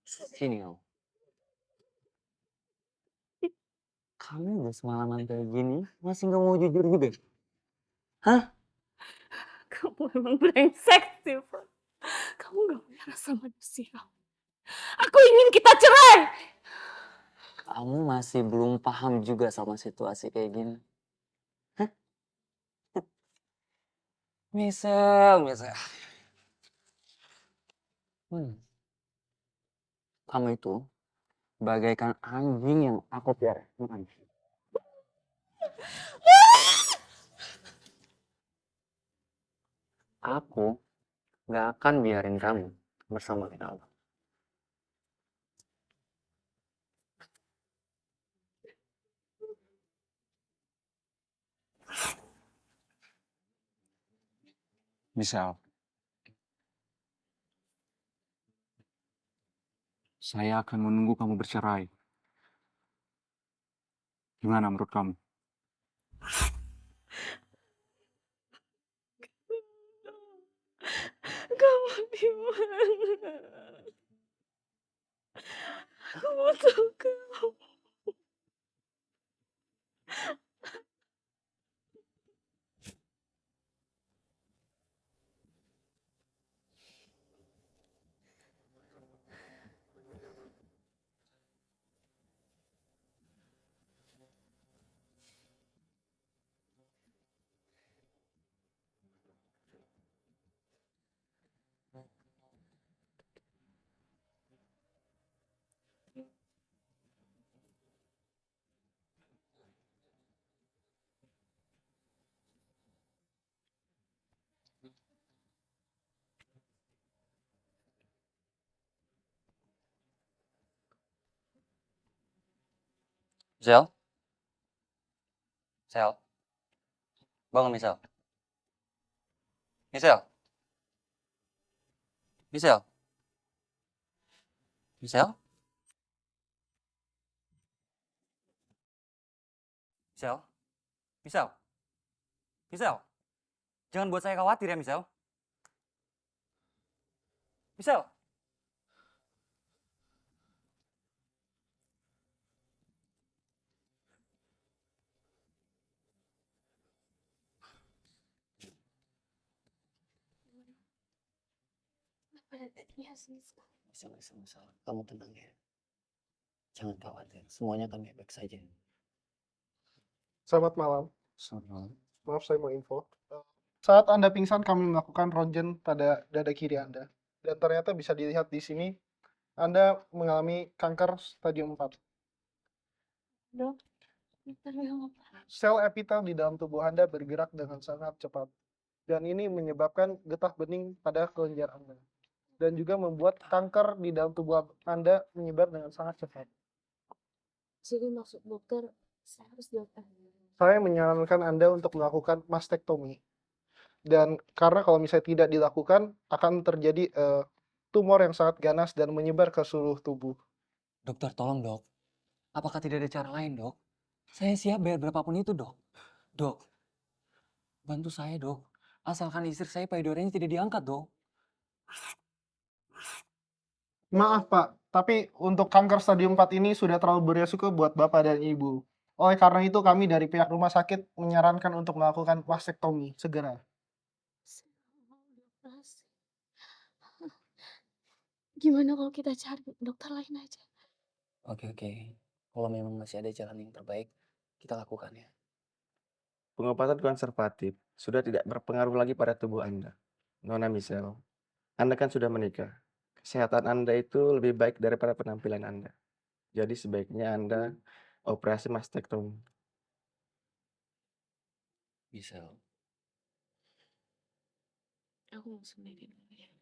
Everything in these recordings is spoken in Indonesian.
Sini kamu. Kamu udah semalaman kayak gini, masih nggak mau jujur juga? Hah? Kamu emang brengsek, Steven. Kamu gak punya rasa manusia. Aku ingin kita cerai. Kamu masih belum paham juga sama situasi kayak gini. Hah? Misal. Hmm. Kamu itu bagaikan anjing yang aku piara. Makanya. Aku nggak akan biarin kamu bersama kita. Misal, saya akan menunggu kamu bercerai. Gimana menurut kamu? Kamu di mana? Aku butuh kamu. Misal, Sel, bangun Misal. Misal, Misal, Misal, Misal, Misal, Misal. Jangan buat saya khawatir ya Misal. Misal. Misal. Kamu tenang ya. Jangan khawatir. Semuanya akan baik-baik saja. Selamat malam. Selamat malam. Maaf saya mau info. Saat Anda pingsan, kami melakukan ronsen pada dada kiri Anda. Dan ternyata bisa dilihat di sini, Anda mengalami kanker stadium 4. Dok, dokter bilang apa? Sel epitel di dalam tubuh Anda bergerak dengan sangat cepat. Dan ini menyebabkan getah bening pada kelenjar Anda. Dan juga membuat kanker di dalam tubuh Anda menyebar dengan sangat cepat. Jadi maksud dokter, saya harus diapain? Saya menyarankan Anda untuk melakukan mastektomi. Dan karena kalau misalnya tidak dilakukan, akan terjadi tumor yang sangat ganas dan menyebar ke seluruh tubuh. Dokter, tolong dok. Apakah tidak ada cara lain dok? Saya siap bayar berapapun itu dok. Dok, bantu saya dok. Asalkan istri saya payudoranya tidak diangkat dok. Maaf Pak, tapi untuk kanker stadium 4 ini sudah terlalu beresiko buat Bapak dan Ibu. Oleh karena itu kami dari pihak rumah sakit menyarankan untuk melakukan mastektomi segera. Saya nggak mau dioperasi. Gimana kalau kita cari dokter lain aja? Oke. Kalau memang masih ada jalan yang terbaik, kita lakukan ya. Pengobatan konservatif sudah tidak berpengaruh lagi pada tubuh Anda. Nona Michelle, Anda kan sudah menikah. Kesehatan Anda itu lebih baik daripada penampilan Anda. Jadi sebaiknya Anda operasi mastektomi. Bisa. Aku mau sendiri dulu ya.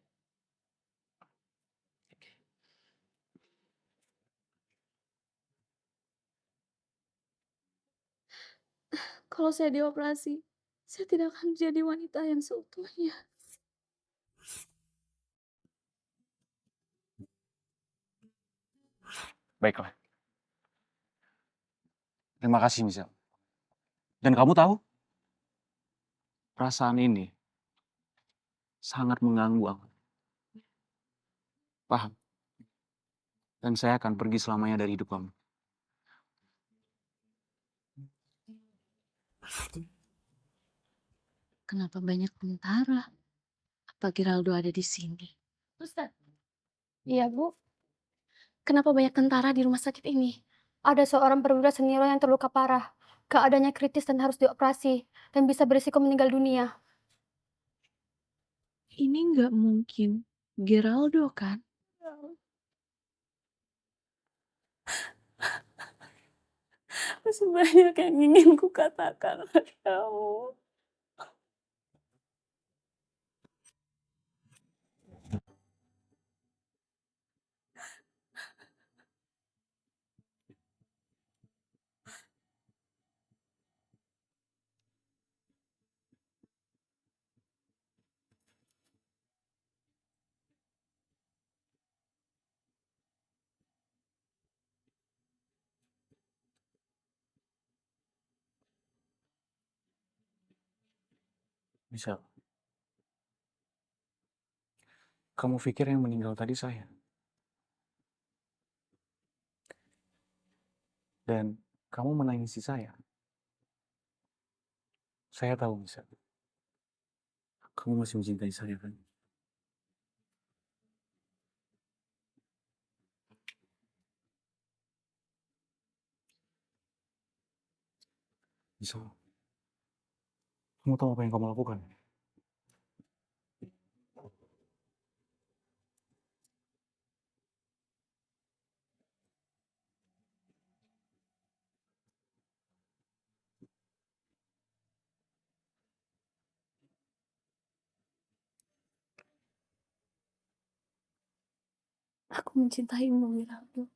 Oke. Kalau saya dioperasi, saya tidak akan jadi wanita yang seutuhnya. Baiklah. Terima kasih, Misal. Dan kamu tahu, perasaan ini sangat mengganggu aku. Paham? Dan saya akan pergi selamanya dari hidup kamu. Kenapa banyak tentara? Apa Geraldo ada di sini? Ustaz. Iya, Bu. Kenapa banyak tentara di rumah sakit ini? Ada seorang perwira senior yang terluka parah. Keadaannya kritis dan harus dioperasi. Dan bisa berisiko meninggal dunia. Ini nggak mungkin. Geraldo kan? Masih banyak yang ingin ku katakan padamu. Misal, kamu pikir yang meninggal tadi saya? Dan kamu menangisi saya? Saya tahu, Misal. Kamu masih mencintai saya, kan? Misal, kamu tahu apa yang kamu lakukan? Aku mencintaimu, Geraldo.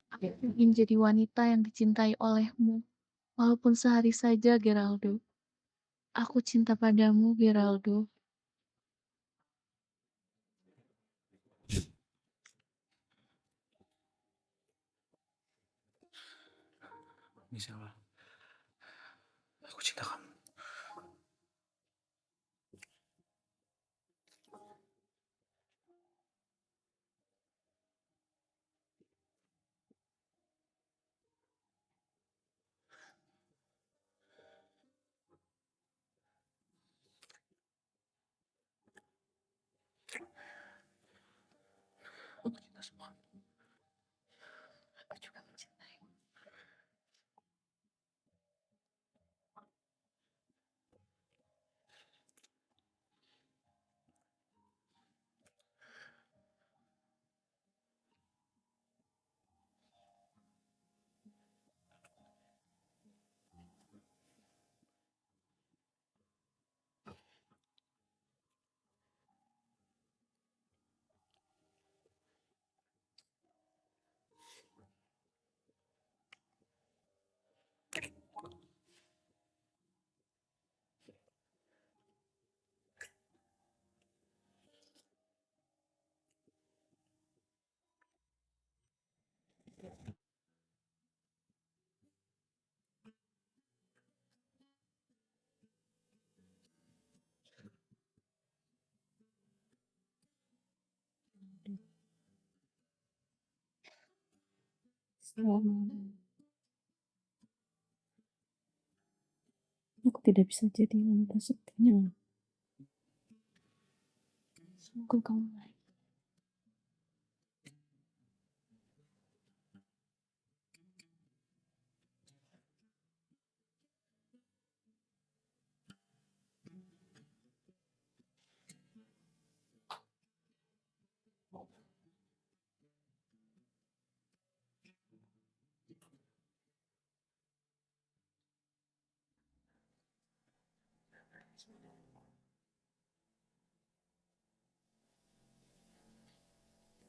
Aku ingin jadi wanita yang dicintai olehmu. Walaupun sehari saja, Geraldo. Aku cinta padamu, Geraldo. Misal, aku cinta kamu. Untuk kita semua. Aku juga mencintaimu. Aku tidak bisa jadi wanita sepertinya. Semoga kamu baik.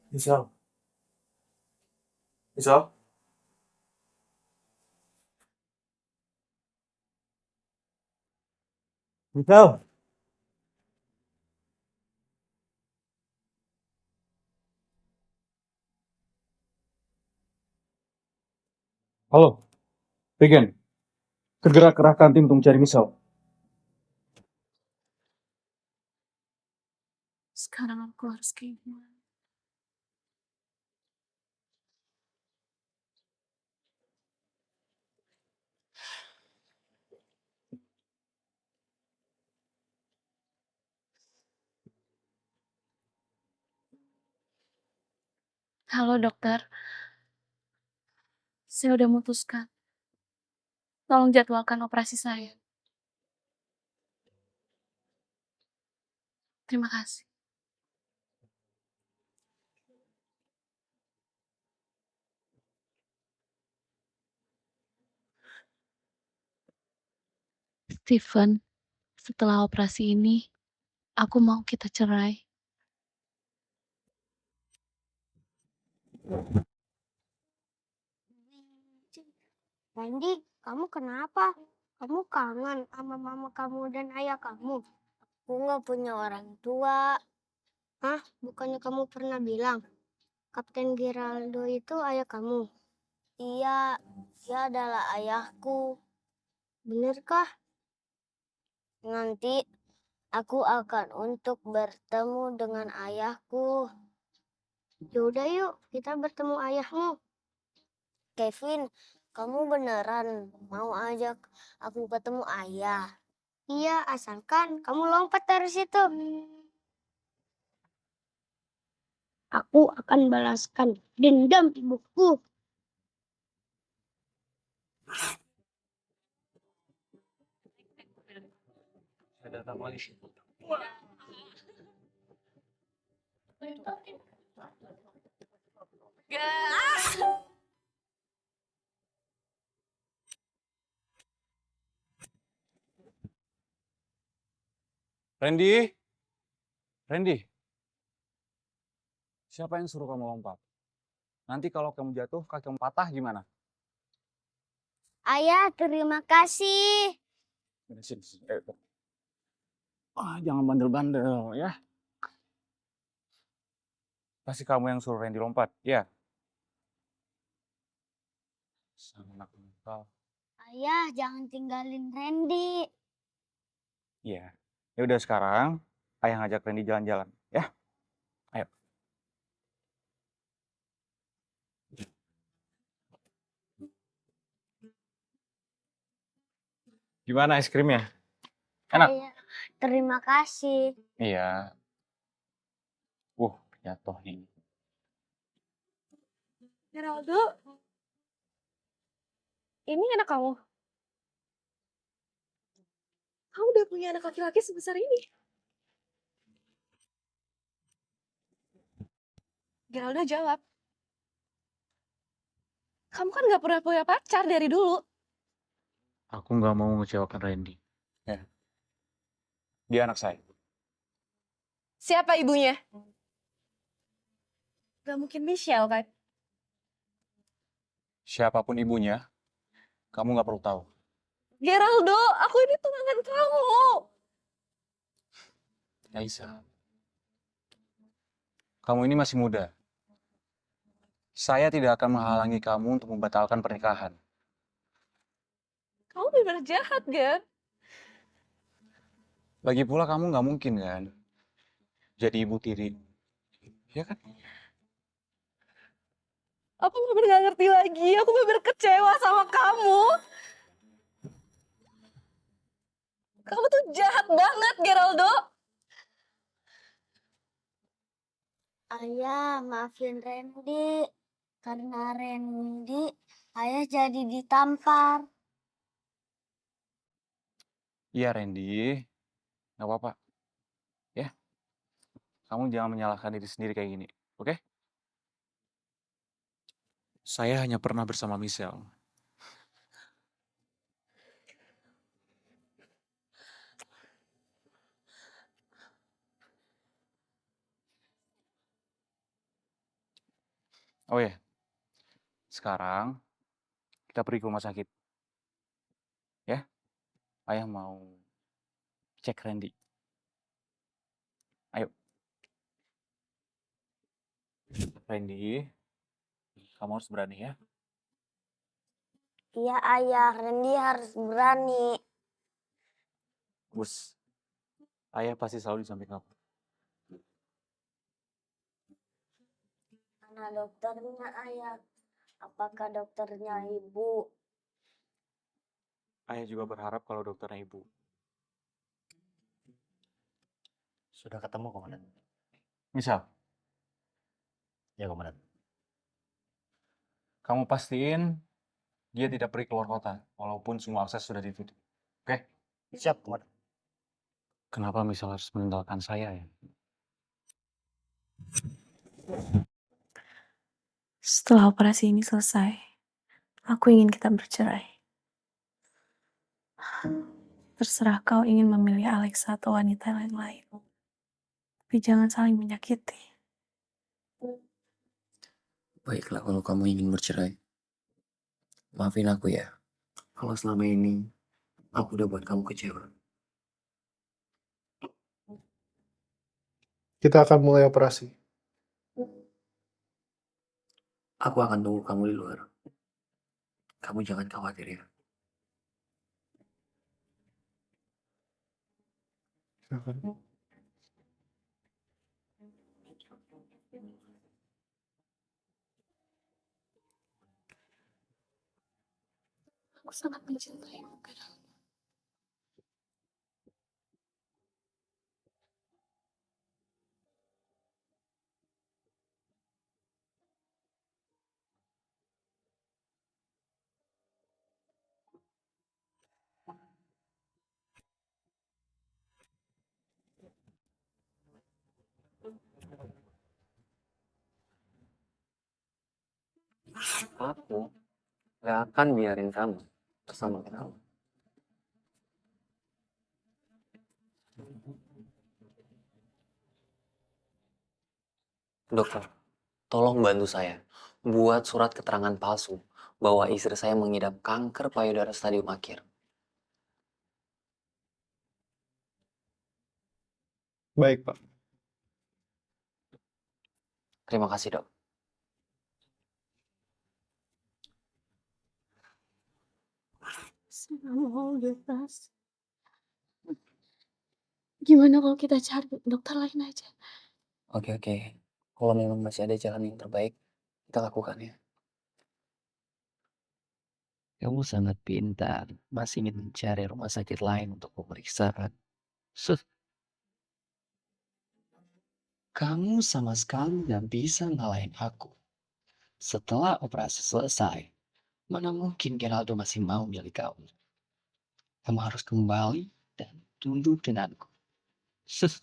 Misal. Misal. Misal. Halo, Regen. Segera kerahkan tim untuk mencari Misal. Sekarang aku harus kayak gimana? Halo dokter, saya udah memutuskan. Tolong jadwalkan operasi saya. Terima kasih. Steven, setelah operasi ini, aku mau kita cerai. Randy, kamu kenapa? Kamu kangen sama mama kamu dan ayah kamu? Aku nggak punya orang tua. Hah? Bukannya kamu pernah bilang Kapten Geraldo itu ayah kamu? Iya, dia adalah ayahku. Benarkah? Nanti aku akan untuk bertemu dengan ayahku. Yaudah yuk, kita bertemu ayahmu. Kevin, kamu beneran mau ajak aku ketemu ayah? Iya, asalkan kamu lompat dari situ. Aku akan balaskan dendam ibuku. Randy, Randy, siapa yang suruh kamu lompat? Nanti kalau kamu jatuh, kaki kamu patah gimana? Ayah, terima kasih. Sini, sini. Jangan bandel-bandel ya. Pasti kamu yang suruh Randy lompat, ya? Sang anak nakal. Ayah, jangan tinggalin Randy. Iya. Ya udah sekarang, ayah ngajak Randy jalan-jalan, ya? Ayo. Gimana es krimnya? Enak? Ayah, terima kasih. Iya. Jatuh nih. Geraldo, ini anak kamu. Kamu udah punya anak laki-laki sebesar ini. Geraldo jawab. Kamu kan gak pernah punya pacar dari dulu. Aku nggak mau ngecewakan Randy. Ya. Dia anak saya. Siapa ibunya? Gak mungkin Michelle kan? Siapapun ibunya, kamu nggak perlu tahu. Geraldo, aku ini tunangan kamu. Aisyah, kamu ini masih muda. Saya tidak akan menghalangi kamu untuk membatalkan pernikahan. Kamu benar jahat, kan? Lagi pula kamu nggak mungkin kan jadi ibu tiri, ya kan? Aku benar gak ngerti lagi. Aku benar kecewa sama kamu. Kamu tuh jahat banget, Geraldo. Ayah, maafin Randy. Karena Randy, ayah jadi ditampar. Iya Randy, nggak apa-apa. Ya, kamu jangan menyalahkan diri sendiri kayak gini, oke? Saya hanya pernah bersama Michelle. Oh ya, sekarang kita pergi ke rumah sakit. Ya, ayah mau cek Randy. Ayo. Randy, kamu harus berani ya. Iya ayah, Randy harus berani. Bus, ayah pasti selalu di samping kamu. Karena dokternya ayah. Apakah dokternya ibu? Ayah juga berharap kalau dokternya ibu. Sudah ketemu, Komandan. Misal, Ya, Komandan. Kamu pastiin dia tidak pergi keluar kota, walaupun semua akses sudah ditutup. Oke? Siap, Komandan. Kenapa misal harus meninggalkan saya ya? Setelah operasi ini selesai, aku ingin kita bercerai. Terserah kau ingin memilih Alexa atau wanita yang lain. Tapi jangan saling menyakiti. Baiklah kalau kamu ingin bercerai. Maafin aku ya. Kalau selama ini aku udah buat kamu kecewa. Kita akan mulai operasi. Aku akan tunggu kamu di luar. Kamu jangan khawatir ya. Aku sangat mencintaimu, Gerald. Aku gak akan biarin kamu bersama kamu. Dokter, tolong bantu saya buat surat keterangan palsu bahwa istri saya mengidap kanker payudara stadium akhir. Baik, Pak. Terima kasih, Dok. Saya nggak mau bebas. Gimana kalau kita cari dokter lain aja? Oke, oke. Kalau memang masih ada jalan yang terbaik, kita lakukan ya. Kamu sangat pintar, masih ingin mencari rumah sakit lain untuk pemeriksaan. Sus, kamu sama sekali nggak bisa ngalahin aku. Setelah operasi selesai, mana mungkin Geraldo masih mau milih kamu. Kamu harus kembali dan tunduk denganku. Sus,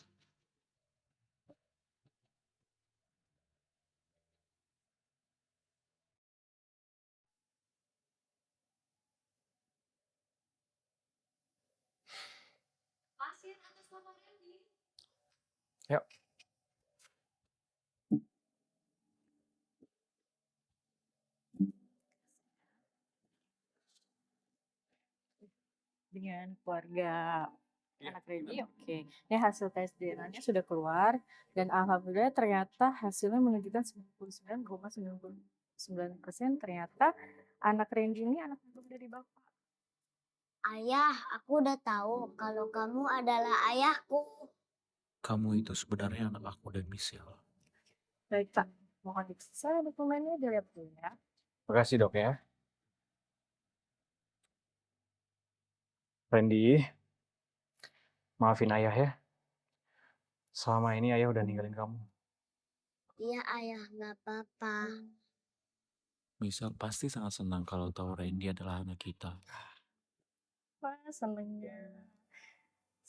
Yuk. Dengan keluarga anak Randy, oke. Ini hasil tes DNA-nya sudah keluar dan alhamdulillah ternyata hasilnya menunjukkan 99,99% ternyata anak Randy ini anak kandung dari bapak. Ayah, aku udah tahu kalau kamu adalah ayahku. kamu itu sebenarnya anak aku dan Michelle. Baik Pak, mohon diperiksa dokumennya dilihat dulu ya. Makasih dok ya. Randy, maafin ayah ya. Selama ini ayah udah ninggalin kamu. Iya ayah, nggak apa-apa. Michelle pasti sangat senang kalau tahu Randy adalah anak kita. Wah, senengnya.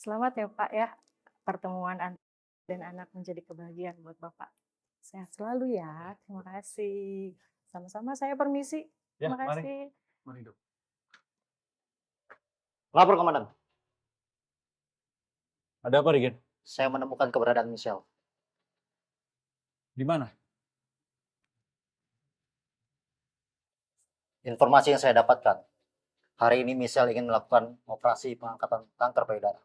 Selamat ya Pak ya, pertemuan Anda dan anak menjadi kebahagiaan buat Bapak. Sehat selalu ya, terima kasih. Sama-sama saya permisi. Ya, Terima kasih. Mari dok. Lapor, Komandan. Ada apa Rigen? Saya menemukan keberadaan Michelle. Di mana? Informasi yang saya dapatkan, hari ini Michelle ingin melakukan operasi pengangkatan kanker payudara.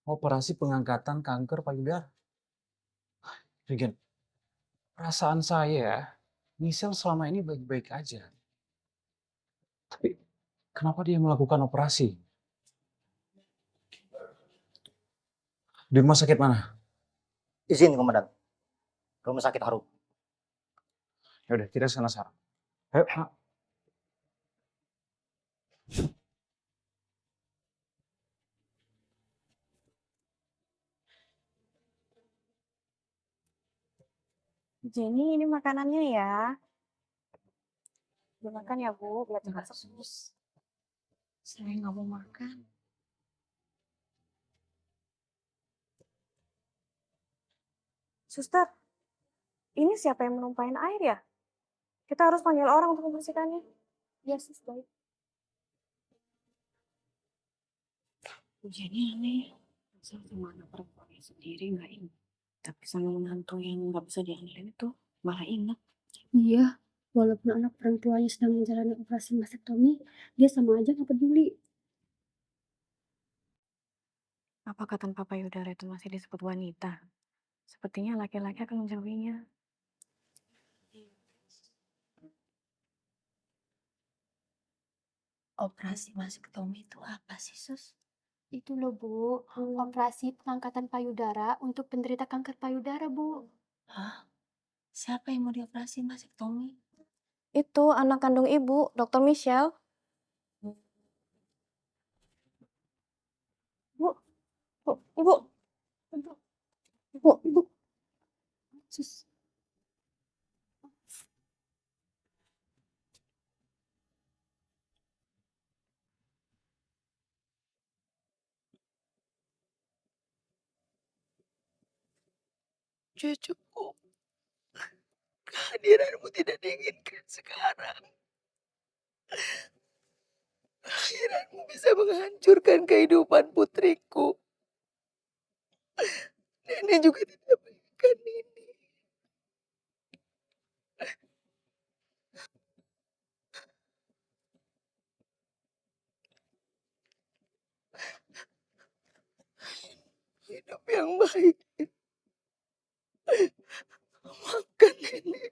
Operasi pengangkatan kanker payudara. Rigen, perasaan saya, Michelle selama ini baik-baik aja. Tapi kenapa dia melakukan operasi? Di rumah sakit mana? Izin, Komandan. Rumah sakit Harum. Yaudah, kita sana sekarang. Ayo, Pak. Jenny, ini makanannya ya. Dimakan ya Bu, biar cepat sembuh. Sus, saya nggak mau makan. Suster, ini siapa yang menumpahin air ya? Kita harus panggil orang untuk membersihkannya. Ya sus, baik. Jadi aneh, asal sama anak perempuannya sendiri nggak ingat. Tapi sama menantu yang nggak bisa diandalkan itu malah ingat. Iya, walaupun anak orang tuanya sedang menjalani operasi masektomi, dia sama aja nggak peduli. Apakah tanpa payudara itu masih disebut wanita? Sepertinya laki-laki akan menjauhinya. Operasi masektomi itu apa sih, Sus? Itu loh, Bu. Operasi pengangkatan payudara untuk penderita kanker payudara, Bu. Hah? Siapa yang mau dioperasi masektomi? Itu anak kandung ibu, Dr. Michelle. Bu, bu, ibu, ibu. Sus. Cucuku, kehadiranmu tidak diinginkan sekarang. Kehadiranmu bisa menghancurkan kehidupan putriku. Nenek juga tidak menginginkan ini. Hidup yang baik. Maafkan nenek.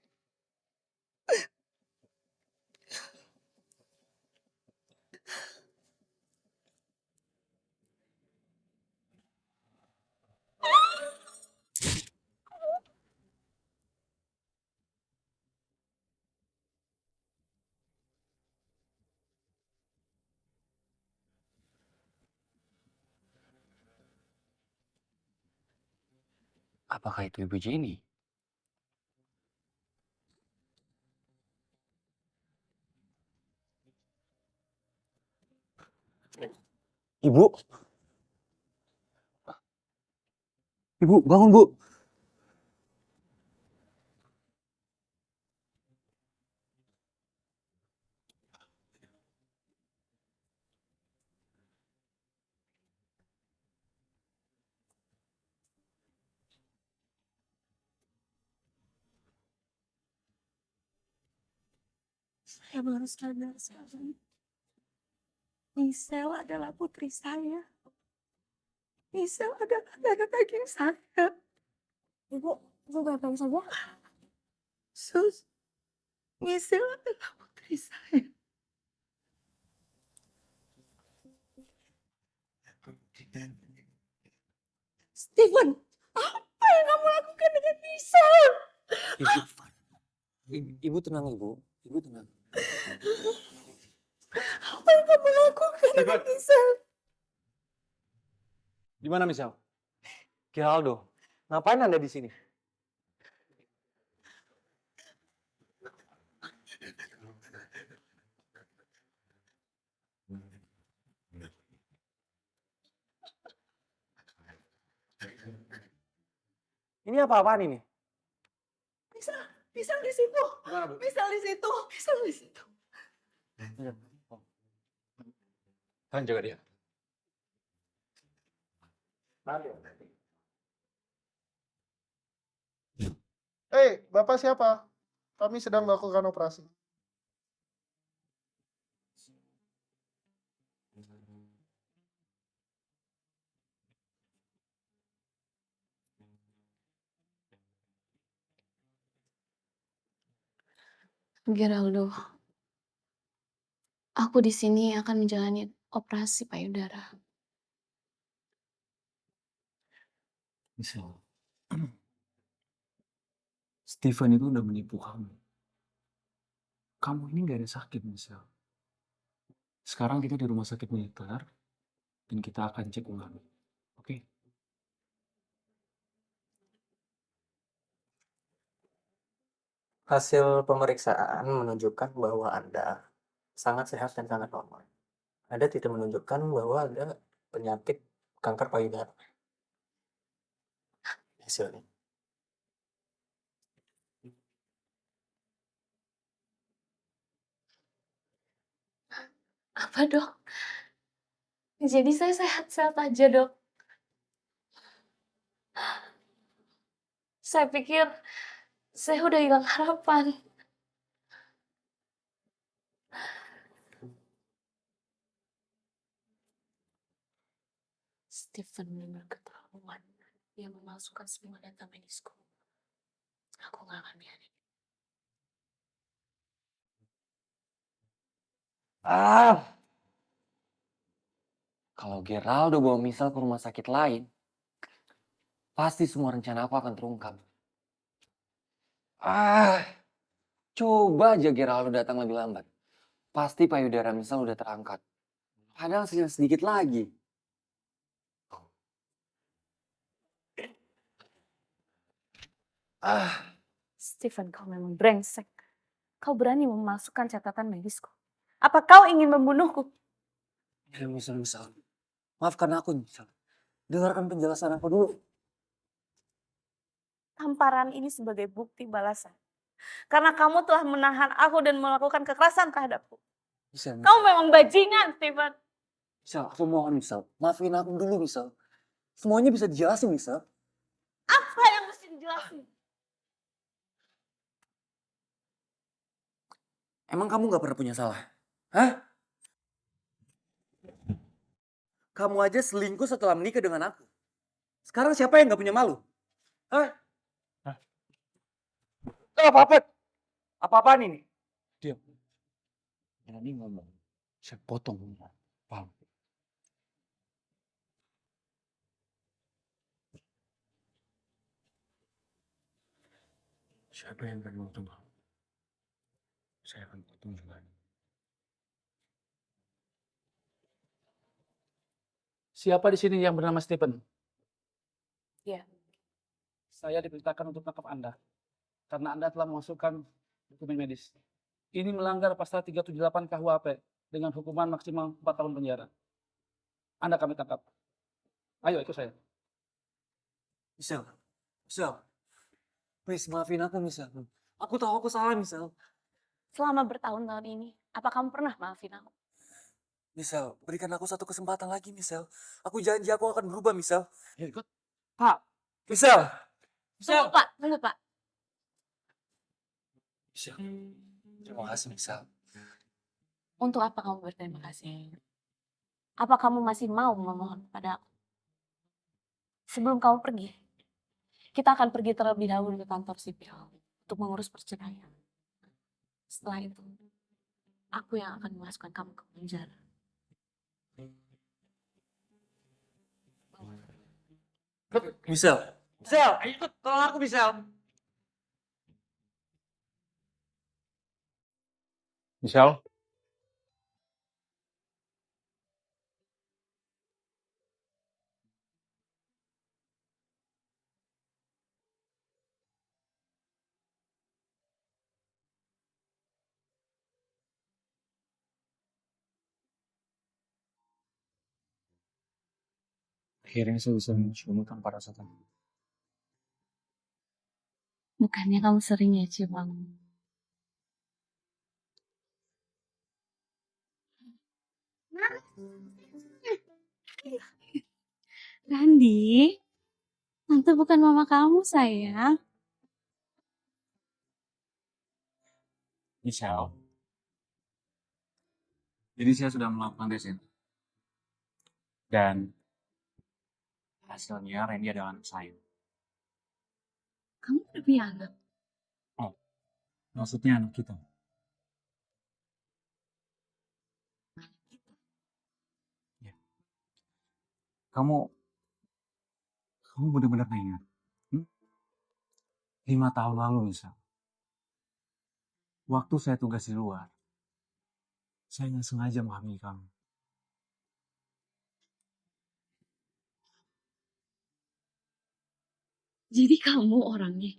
Apakah itu Ibu Jenny? Ibu? Ibu, bangun, Bu. Saya baru sadar sekarang. Michelle adalah putri saya. Michelle adalah darah daging saya. Ibu baik-baik saja. Sus, Michelle adalah putri saya. Steven, apa yang kamu lakukan dengan Michelle? Ibu tenang, Ibu. Ibu tenang. Apa yang kamu lakukan dengan Michelle? Di mana, Michelle? Geraldo, ngapain Anda di sini? Ini apa-apaan ini? Michelle di situ. Gimana, Bu? Michelle di situ. Michelle di situ. Kalian jaga dia. Hei, Bapak siapa? Kami sedang melakukan operasi. Geraldo, aku di sini akan menjalani operasi payudara. Michelle, Steven itu udah menipu kamu. Kamu ini gak ada sakit, Michelle. Sekarang kita di rumah sakit militer dan kita akan cek ulang. Oke? Hasil pemeriksaan menunjukkan bahwa Anda sangat sehat dan sangat normal. Anda tidak menunjukkan bahwa ada penyakit kanker payudara. Hasilnya. Apa dok? Jadi saya sehat-sehat aja dok. Saya pikir saya udah hilang harapan. Stephen benar keterlaluan. Dia memalsukan semua data medisku. Aku gak akan biarin. Ah, kalau Geraldo bawa Misal ke rumah sakit lain, pasti semua rencana aku akan terungkap. Ah, coba aja Geraldo datang lebih lambat. Pasti payudara Misal udah terangkat. Padahal sedikit lagi. Ah, Stephen, kau memang brengsek. Kau berani memasukkan catatan medisku. Apa kau ingin membunuhku? ya Misal. Maafkan aku Misal. Dengarkan penjelasan aku dulu. Tamparan ini sebagai bukti balasan. Karena kamu telah menahan aku dan melakukan kekerasan terhadapku. Misal, Kau memang bajingan, Stephen. Misal, aku mohon Misal. Maafin aku dulu Misal. Semuanya bisa dijelasin Misal. Apa yang mesti dijelasin? Emang kamu gak pernah punya salah? Hah? Kamu aja selingkuh setelah menikah dengan aku. Sekarang siapa yang gak punya malu? Hah? Apa-apa? Apa-apaan ini? Diam. Berani ngomong. Saya potong. Paham? Siapa yang akan potong kamu? Saya akan potong juga. Siapa di sini yang bernama Stephen? Iya. Saya diperintahkan untuk menangkap Anda. Karena Anda telah memasukkan dokumen medis. Ini melanggar pasal 378 KUHP dengan hukuman maksimal 4 tahun penjara. Anda kami tangkap. Ayo ikut saya. Misal. Please maafin aku Misal. Aku tahu aku salah Misal. Selama bertahun-tahun ini, apa kamu pernah maafin aku? Misal, berikan aku satu kesempatan lagi Misal. Aku janji aku akan berubah Misal. Ya ikut. Pak. Misal. Tunggu Pak. Misal. Terima kasih Misal. Untuk apa kamu berterima kasih? Apa kamu masih mau memohon kepada aku? Sebelum kamu pergi, kita akan pergi terlebih dahulu ke kantor sipil untuk mengurus perceraian. Setelah itu, aku yang akan memasukkan kamu ke penjara. Misal. Ayo ikut. Tolong aku Misal. Michelle. Akhirnya saya bisa mencium tanpa rasa takut. Bukannya kamu sering ya cium aku? Randi, tante bukan mama kamu sayang. Michelle. Jadi saya sudah melakukan tes itu. Dan hasilnya Randy adalah anak saya. Kamu udah punya anak? Oh, maksudnya anak kita. Ya. Kamu benar-benar gak ingat? 5 tahun lalu misal. Waktu saya tugas di luar, saya nggak sengaja menghamili kamu. Jadi kamu orangnya.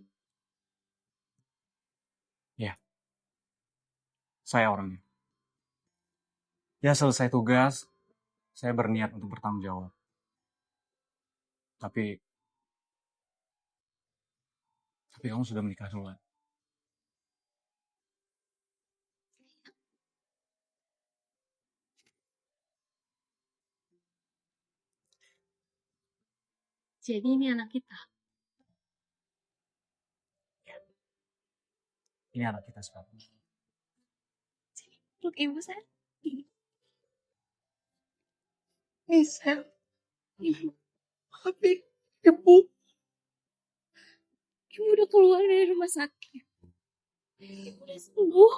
Saya orangnya. Ya selesai tugas, saya berniat untuk bertanggung jawab. Tapi kamu sudah menikah duluan. Jadi ini anak kita. Ini anak kita sekarang. Peluk ibu saya. Misal. Maafin ibu. Ibu udah keluar dari rumah sakit. Ibu udah sembuh.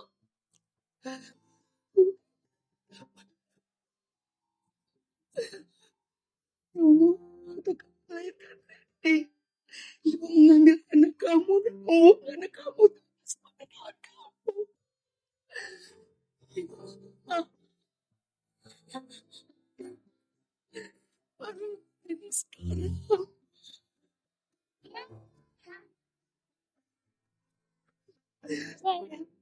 Ibu untuk melahirkan Randy. Ibu mengambil anak kamu dan membuang anak kamu sama dengan kamu. Ibu maaf. Baru ini sekarang. Sayang.